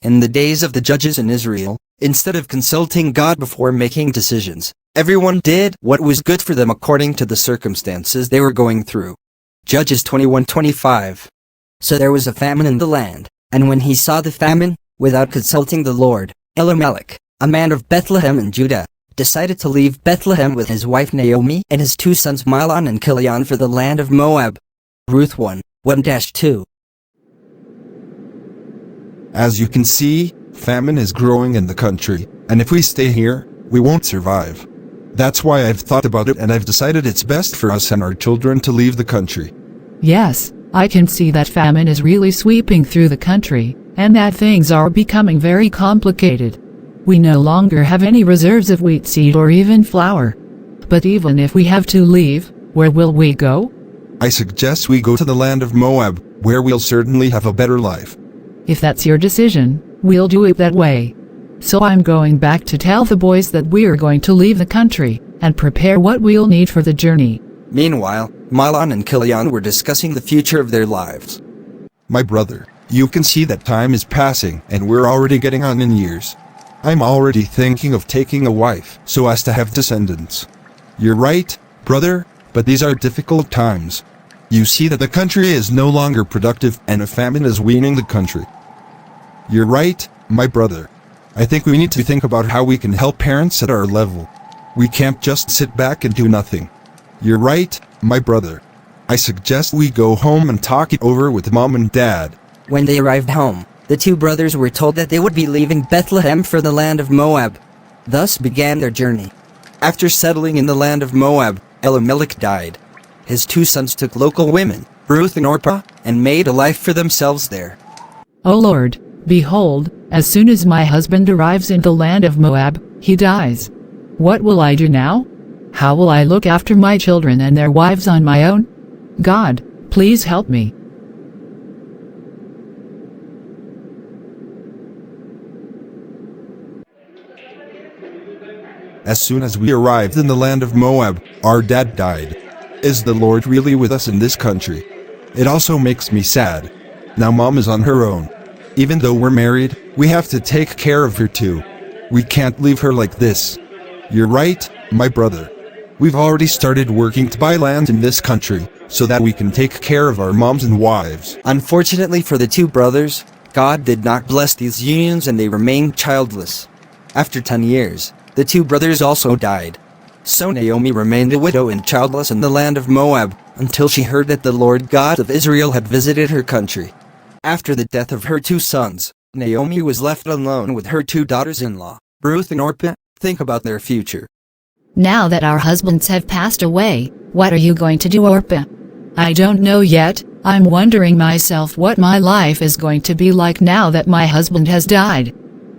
In the days of the judges in Israel, instead of consulting God before making decisions, everyone did what was good for them according to the circumstances they were going through. Judges 21:25. So there was a famine in the land, and when he saw the famine, without consulting the Lord, Elimelech, a man of Bethlehem in Judah, decided to leave Bethlehem with his wife Naomi and his two sons Mahlon and Chilion for the land of Moab. Ruth 1:1-2. As you can see, famine is growing in the country, and if we stay here, we won't survive. That's why I've thought about it and I've decided it's best for us and our children to leave the country. Yes, I can see that famine is really sweeping through the country, and that things are becoming very complicated. We no longer have any reserves of wheat seed or even flour. But even if we have to leave, where will we go? I suggest we go to the land of Moab, where we'll certainly have a better life. If that's your decision, we'll do it that way. So I'm going back to tell the boys that we're going to leave the country, and prepare what we'll need for the journey. Meanwhile, Mahlon and Chilion were discussing the future of their lives. My brother, you can see that time is passing and we're already getting on in years. I'm already thinking of taking a wife so as to have descendants. You're right, brother, but these are difficult times. You see that the country is no longer productive and a famine is weaning the country. You're right, my brother. I think we need to think about how we can help parents at our level. We can't just sit back and do nothing. You're right, my brother. I suggest we go home and talk it over with Mom and Dad. When they arrived home, the two brothers were told that they would be leaving Bethlehem for the land of Moab. Thus began their journey. After settling in the land of Moab, Elimelech died. His two sons took local women, Ruth and Orpah, and made a life for themselves there. O Lord, behold, as soon as my husband arrives in the land of Moab, he dies. What will I do now? How will I look after my children and their wives on my own? God, please help me. As soon as we arrived in the land of Moab, our dad died. Is the Lord really with us in this country? It also makes me sad. Now Mom is on her own. Even though we're married, we have to take care of her too. We can't leave her like this. You're right, my brother. We've already started working to buy land in this country, so that we can take care of our moms and wives. Unfortunately for the two brothers, God did not bless these unions and they remained childless. After 10 years, the two brothers also died. So Naomi remained a widow and childless in the land of Moab, until she heard that the Lord God of Israel had visited her country. After the death of her two sons, Naomi was left alone with her two daughters-in-law, Ruth and Orpah. Think about their future. Now that our husbands have passed away, what are you going to do, Orpah? I don't know yet. I'm wondering myself what my life is going to be like now that my husband has died.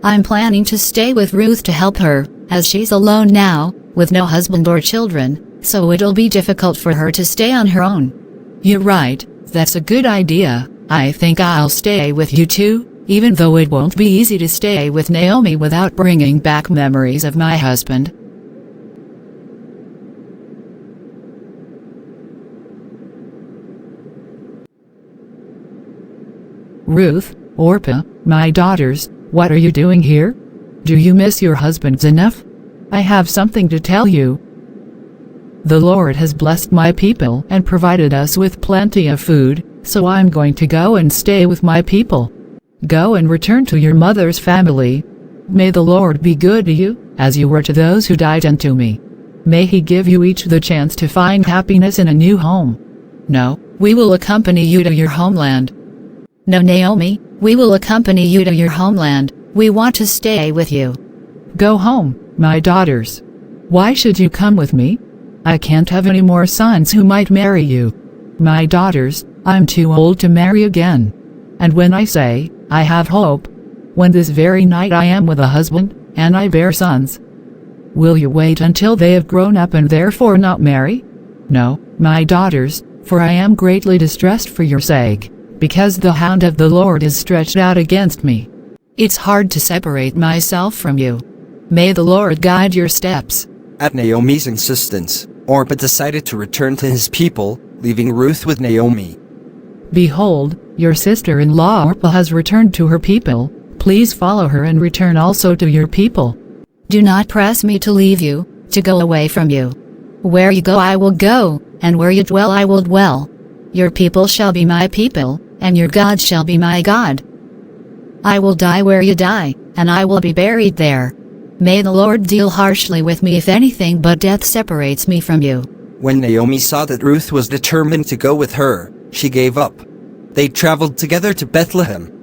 I'm planning to stay with Ruth to help her, as she's alone now, with no husband or children, so it'll be difficult for her to stay on her own. You're right, that's a good idea. I think I'll stay with you too, even though it won't be easy to stay with Naomi without bringing back memories of my husband. Ruth, Orpah, my daughters, what are you doing here? Do you miss your husbands enough? I have something to tell you. The Lord has blessed my people and provided us with plenty of food, so I'm going to go and stay with my people. Go and return to your mother's family. May the Lord be good to you, as you were to those who died and to me. May He give you each the chance to find happiness in a new home. No, we will accompany you to your homeland. No, Naomi, we will accompany you to your homeland. We want to stay with you. Go home, my daughters. Why should you come with me? I can't have any more sons who might marry you. My daughters, I'm too old to marry again. And when I say, I have hope, when this very night I am with a husband, and I bear sons, will you wait until they have grown up and therefore not marry? No, my daughters, for I am greatly distressed for your sake, because the hand of the Lord is stretched out against me. It's hard to separate myself from you. May the Lord guide your steps. At Naomi's insistence, Orpah decided to return to his people, leaving Ruth with Naomi. Behold, your sister-in-law Orpah has returned to her people. please follow her and return also to your people. Do not press me to leave you, to go away from you. Where you go I will go, and where you dwell I will dwell. Your people shall be my people, and your God shall be my God. I will die where you die, and I will be buried there. May the Lord deal harshly with me if anything but death separates me from you. When Naomi saw that Ruth was determined to go with her, she gave up. They traveled together to Bethlehem.